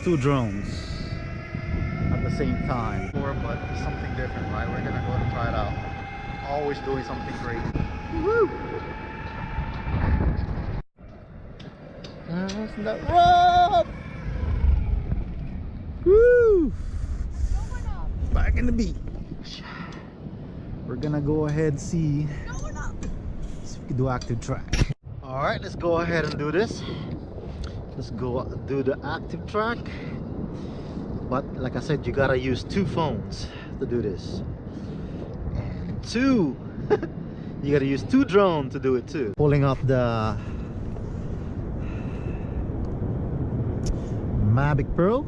two drones at the same time. But it's something different, right? We're gonna go and try it out. Always doing something crazy. Woo! That's not rough! Woo! Back in the beach. We're gonna go ahead and see if we can do active track. Alright, let's go ahead and do this. Let's go do the active track. But like I said, you gotta use two phones to do this. And two, you gotta use two drones to do it too. Pulling up the Mavic Pro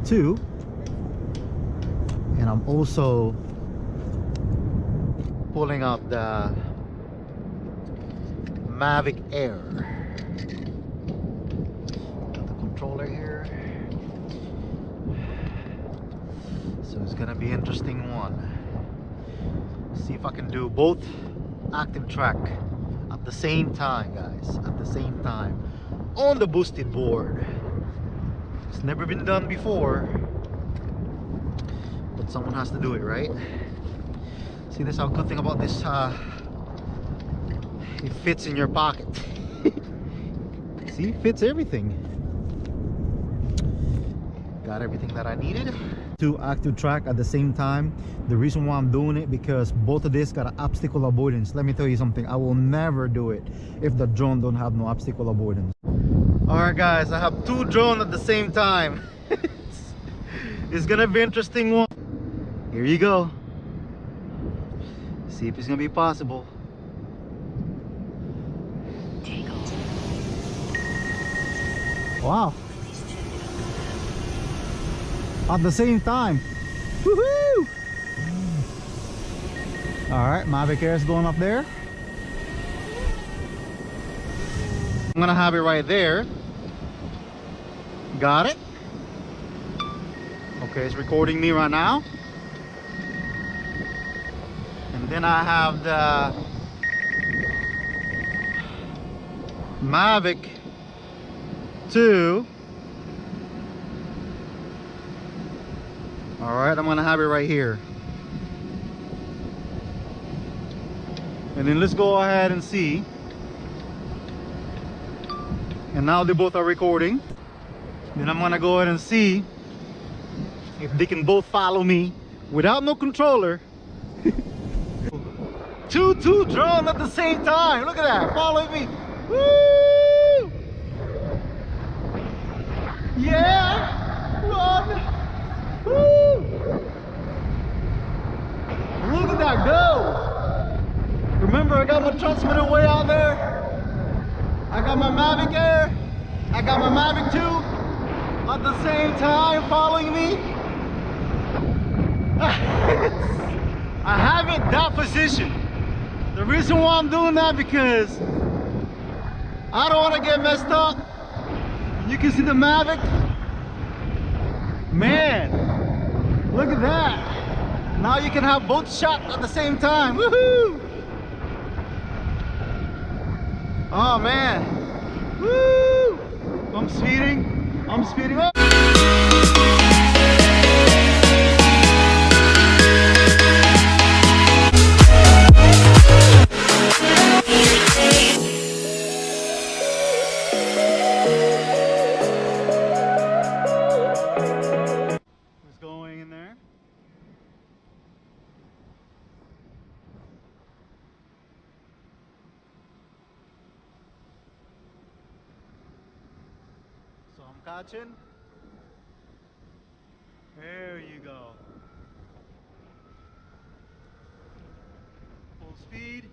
2, and I'm also pulling up the Mavic AiR. Got the controller here, so it's gonna be an interesting one. See if I can do both active track at the same time, guys, at the same time on the boosted board. It's never been done before, but someone has to do it, right? See, this how good thing about this, it fits in your pocket. See, fits everything. Got everything that I needed. To active track at the same time. The reason why I'm doing it, because both of this got an obstacle avoidance. Let me tell you something, I will never do it if the drone don't have no obstacle avoidance. Alright guys, I have two drones at the same time. It's gonna be an interesting one. Here you go. See if it's gonna be possible. Wow. At the same time. Woohoo! Alright, Mavic AiR is going up there. I'm gonna have it right there. Got it. Okay, it's recording me right now. And then I have the Mavic 2. Alright, I'm gonna have it right here. And then let's go ahead and see. And now they both are recording. Then I'm gonna go ahead and see if they can both follow me without no controller. two drones at the same time. Look at that, follow me. Woo! Yeah! One! Woo! Look at that go! Remember, I got my transmitter way out there. I got my Mavic AiR. I got my Mavic 2 at the same time following me. I have it that position. The reason why I'm doing that, because I don't want to get messed up. You can see the Mavic. Man, look at that. Now you can have both shots at the same time. Woohoo! Oh man. Woo! I'm speeding up. Catching. There you go. Full speed.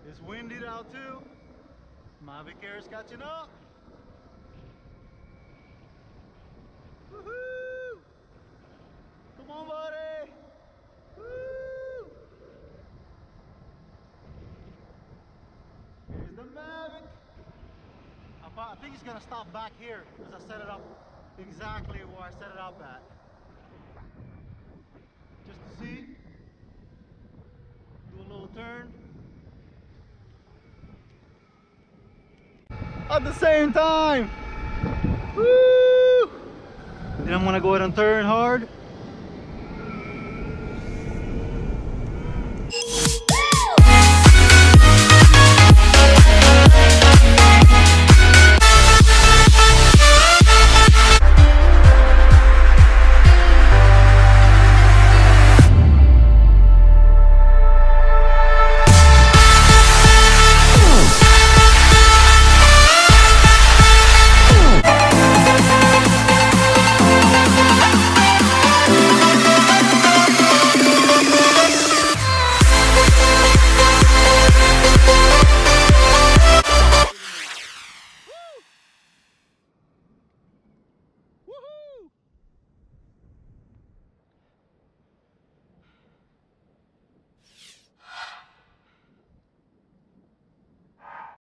It's windy out too. Mavic AiR is catching up. Woohoo! Come on, buddy. Woo! Here's the Mavic. I think he's gonna stop back here because I set it up exactly where I set it up at. Just to see. Do a little turn. at the same time. Woo! Then I'm gonna go ahead and turn hard.